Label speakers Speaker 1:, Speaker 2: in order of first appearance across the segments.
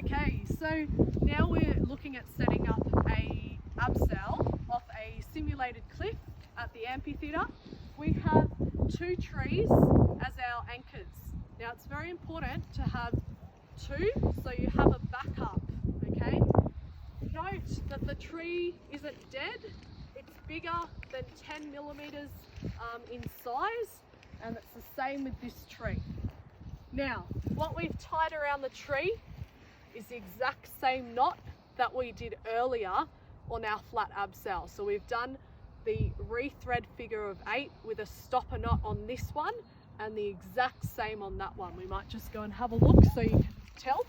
Speaker 1: Okay, so now we're looking at setting up a abseil off a simulated cliff at the amphitheatre. We have 2 trees as our anchors. Now it's very important to have 2 so you have a backup, okay? Note that the tree isn't dead, it's bigger than 10 millimeters in size, and it's the same with this tree. Now, what we've tied around the tree is the exact same knot that we did earlier on our flat abseil. So we've done the rethread figure of 8 with a stopper knot on this one and the exact same on that one. We might just go and have a look so you can tell.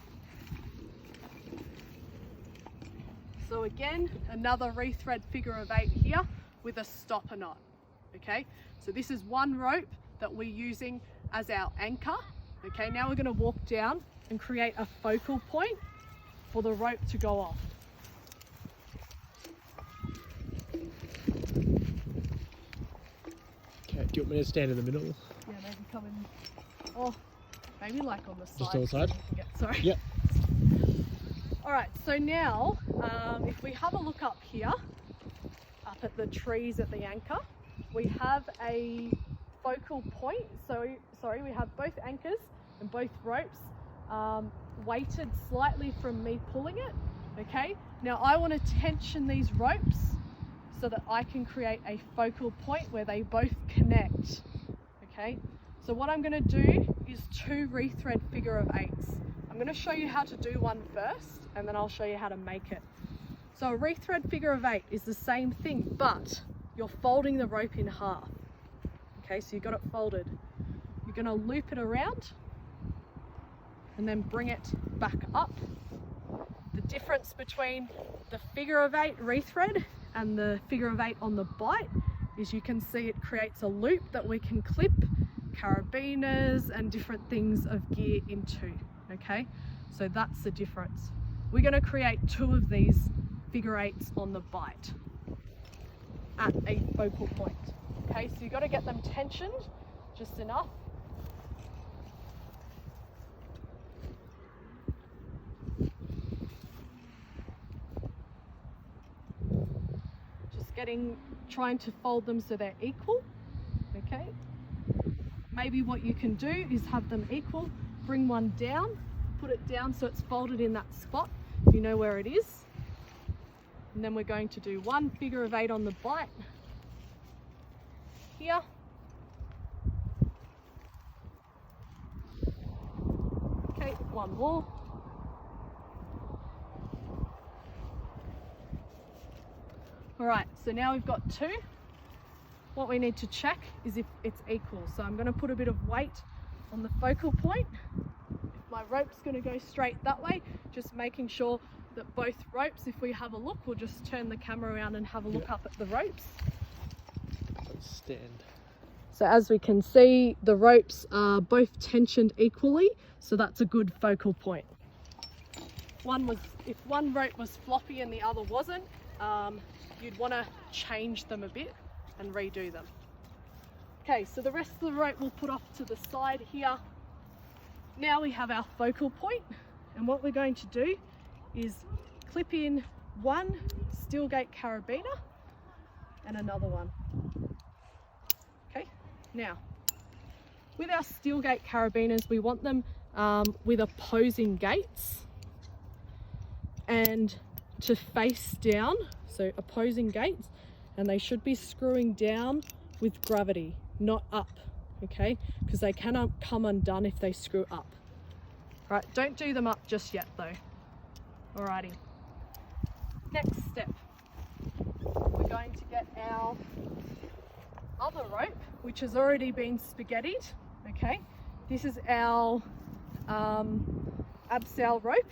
Speaker 1: So again, another rethread figure of 8 here with a stopper knot. Okay, so this is one rope that we're using as our anchor. Okay, now we're going to walk down and create a focal point for the rope to go off.
Speaker 2: Okay, do you want me to stand in the middle?
Speaker 1: Yeah, maybe come in. Oh, maybe like on the side.
Speaker 2: Just on the side?
Speaker 1: Sorry.
Speaker 2: Yep.
Speaker 1: Alright, so now if we have a look up here, up at the trees at the anchor, we have a focal point. So, sorry, we have both anchors and both ropes weighted slightly from me pulling it. Okay, now I want to tension these ropes so that I can create a focal point where they both connect. Okay, so what I'm going to do is 2 rethread figure of 8s. I'm going to show you how to do one first and then I'll show you how to make it. So a rethread figure of 8 is the same thing, but you're folding the rope in half. Okay, so you've got it folded. You're going to loop it around and then bring it back up. The difference between the figure of 8 rethread and the figure of 8 on the bite is you can see it creates a loop that we can clip carabiners and different things of gear into. Okay, so that's the difference. We're going to create 2 of these figure 8s on the bite at a focal point. Okay, so you've got to get them tensioned just enough. Just trying to fold them so they're equal. Okay, maybe what you can do is have them equal, bring one down, put it down so it's folded in that spot, you know where it is. And then we're going to do 1 figure of 8 on the bite here. Okay, 1 more. All right, so now we've got 2. What we need to check is if it's equal. So I'm going to put a bit of weight on the focal point. If my rope's going to go straight that way, just making sure that both ropes, if we have a look, we'll just turn the camera around and have a look up at the ropes.
Speaker 2: Let's stand.
Speaker 1: So as we can see, the ropes are both tensioned equally, so that's a good focal point. If one rope was floppy and the other wasn't, you'd want to change them a bit and redo them. Okay, so the rest of the rope we'll put off to the side here. Now we have our focal point, and what we're going to do is clip in 1 steel gate carabiner and another one. Okay, now with our steel gate carabiners, we want them with opposing gates and to face down, so opposing gates, and they should be screwing down with gravity, not up, okay, because they cannot come undone if they screw up. Right, don't do them up just yet though. Alrighty, next step, we're going to get our other rope, which has already been spaghettied. Okay, this is our abseil rope,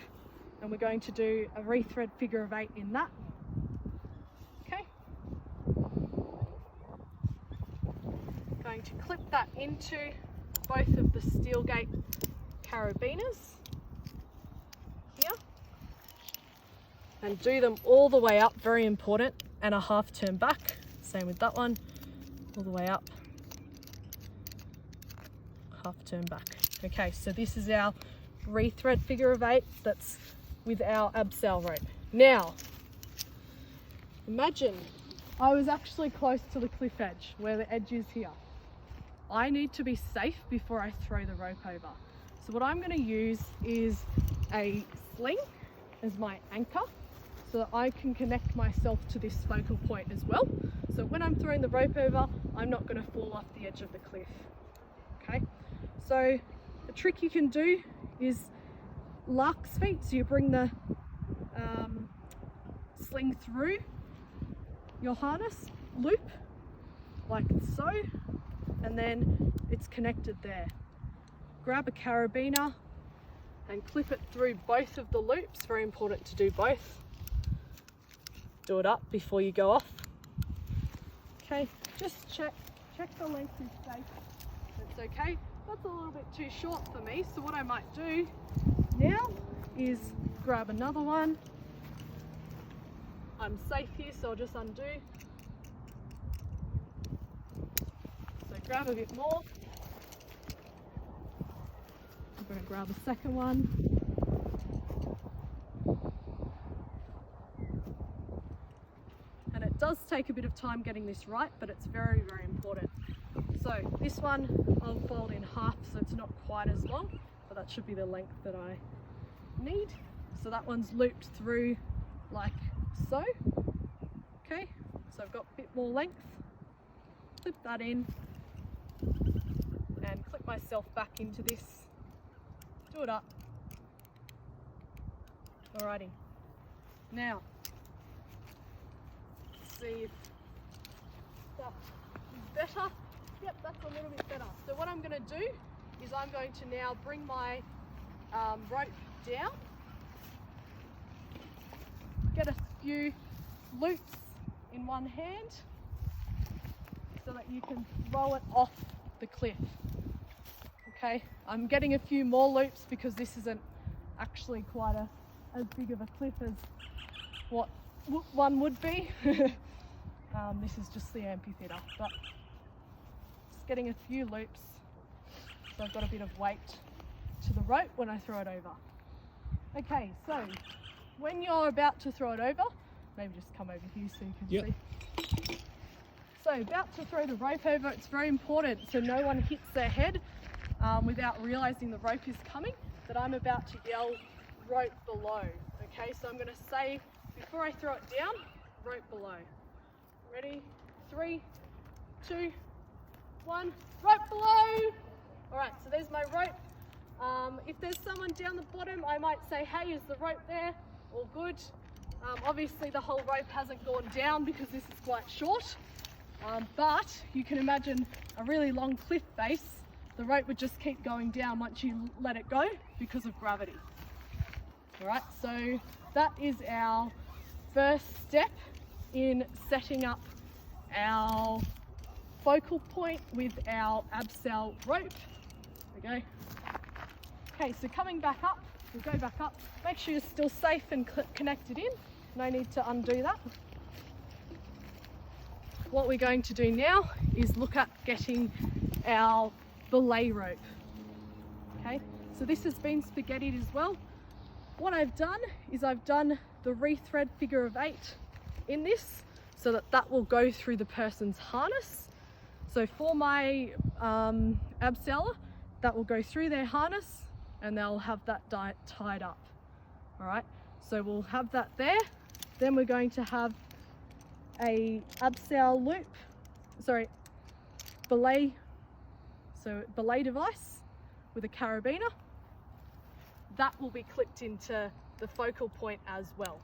Speaker 1: and we're going to do a rethread figure of 8 in that. Okay, going to clip that into both of the steel gate carabiners here and do them all the way up, very important, and a half turn back. Same with that one, all the way up, half turn back. Okay, so this is our rethread figure of 8 that's with our abseil rope. Now, imagine I was actually close to the cliff edge where the edge is here. I need to be safe before I throw the rope over. So what I'm going to use is a sling as my anchor so that I can connect myself to this focal point as well. So when I'm throwing the rope over, I'm not going to fall off the edge of the cliff. Okay, so the trick you can do is lark's feet. So you bring the sling through your harness loop like so, and then it's connected there. Grab a carabiner and clip it through both of the loops. Very important to do both. Do it up before you go off. Okay, just check the length is safe. That's okay. That's a little bit too short for me, so what I might do now is grab another one. I'm safe here, so I'll just undo. So grab a bit more. I'm going to grab a second one. And it does take a bit of time getting this right, but it's very, very important. So this one I'll fold in half so it's not quite as long, but that should be the length that I need. So that one's looped through like so. Okay, so I've got a bit more length. Clip that in and clip myself back into this. Do it up. Alrighty. Now, let's see if that is better. Yep, that's a little bit better. So what I'm going to do is I'm going to now bring my rope down, get a few loops in one hand so that you can throw it off the cliff. Okay, I'm getting a few more loops because this isn't actually quite as big of a cliff as what one would be. This is just the amphitheatre, but just getting a few loops so I've got a bit of weight to the rope when I throw it over. Okay, so when you're about to throw it over, maybe just come over here so you can see. So about to throw the rope over, it's very important so no one hits their head without realising the rope is coming, that I'm about to yell rope below. Okay, so I'm going to say, before I throw it down, rope below. Ready? 3, 2, 1, rope below! Alright, so there's my rope. If there's someone down the bottom, I might say, hey, is the rope there? All good. Obviously the whole rope hasn't gone down because this is quite short, but you can imagine a really long cliff face. The rope would just keep going down once you let it go because of gravity. Alright, so that is our first step in setting up our focal point with our abseil rope. There we go. Okay, so coming back up, we'll go back up. Make sure you're still safe and connected in. No need to undo that. What we're going to do now is look at getting our belay rope. Okay, so this has been spaghettied as well. What I've done is I've done the rethread figure of 8 in this so that that will go through the person's harness. So for my abseiler, that will go through their harness and they'll have that tied up. All right, so we'll have that there. Then we're going to have a abseil loop, belay, so belay device with a carabiner. That will be clipped into the focal point as well.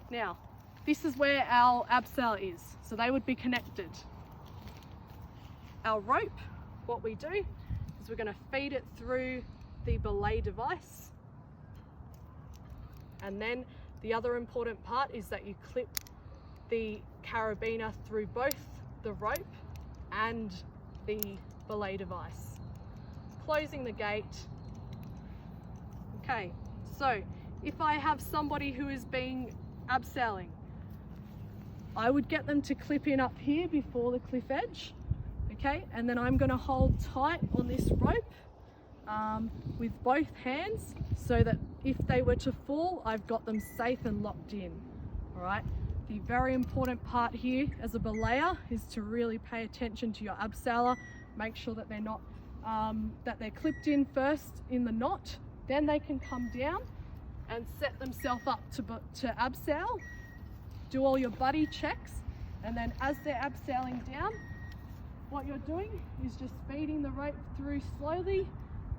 Speaker 1: Now, this is where our abseil is, so they would be connected. Our rope, what we do is we're going to feed it through the belay device, and then the other important part is that you clip the carabiner through both the rope and the belay device. Closing the gate. Okay, so if I have somebody who is being abseiling, I would get them to clip in up here before the cliff edge. Okay, and then I'm going to hold tight on this rope with both hands so that if they were to fall, I've got them safe and locked in. All right. The very important part here as a belayer is to really pay attention to your abseiler. Make sure that they're not, that they're clipped in first in the knot, then they can come down and set themselves up to abseil. Do all your buddy checks, and then as they're abseiling down, what you're doing is just feeding the rope through slowly,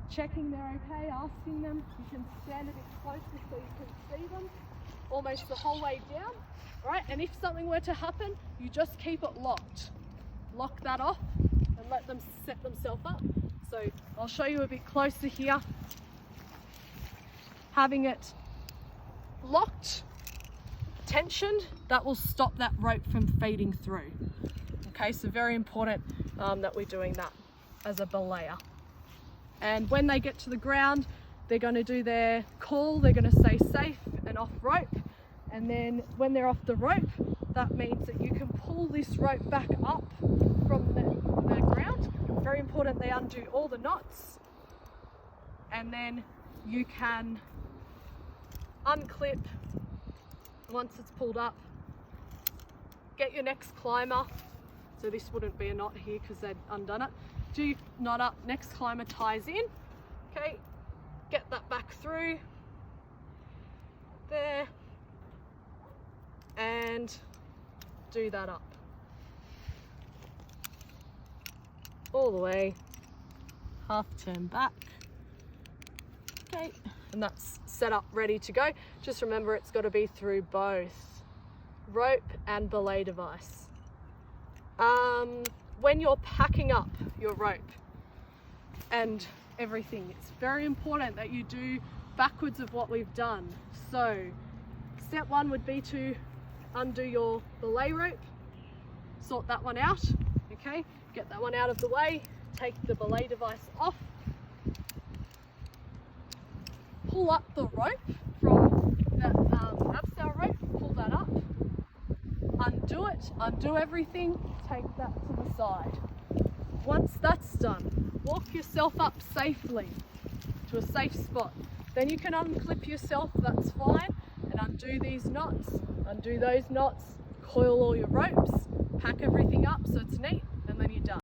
Speaker 1: checking they're okay, asking them. You can stand a bit closer so you can see them almost the whole way down. All right, and if something were to happen, you just keep it locked. Lock that off and let them set themselves up. So I'll show you a bit closer here. Having it locked, tensioned, that will stop that rope from feeding through. Okay, so very important that we're doing that as a belayer. And when they get to the ground, they're going to do their call, they're going to stay safe and off rope. And then when they're off the rope, that means that you can pull this rope back up from the ground. Very important they undo all the knots. And then you can unclip once it's pulled up. Get your next climber. So this wouldn't be a knot here because they'd undone it. Do your knot up, next climber ties in. Okay, get that back through. There. And do that up. All the way, half turn back. Okay, and that's set up, ready to go. Just remember it's got to be through both rope and belay device. When you're packing up your rope and everything, it's very important that you do backwards of what we've done. So step one would be to undo your belay rope, sort that one out, okay? Get that one out of the way, take the belay device off, pull up the rope from that abseil rope, pull that up, undo it, undo everything, take that to the side. Once that's done, walk yourself up safely to a safe spot. Then you can unclip yourself, that's fine, and undo these knots, undo those knots, coil all your ropes, pack everything up so it's neat, and then you're done.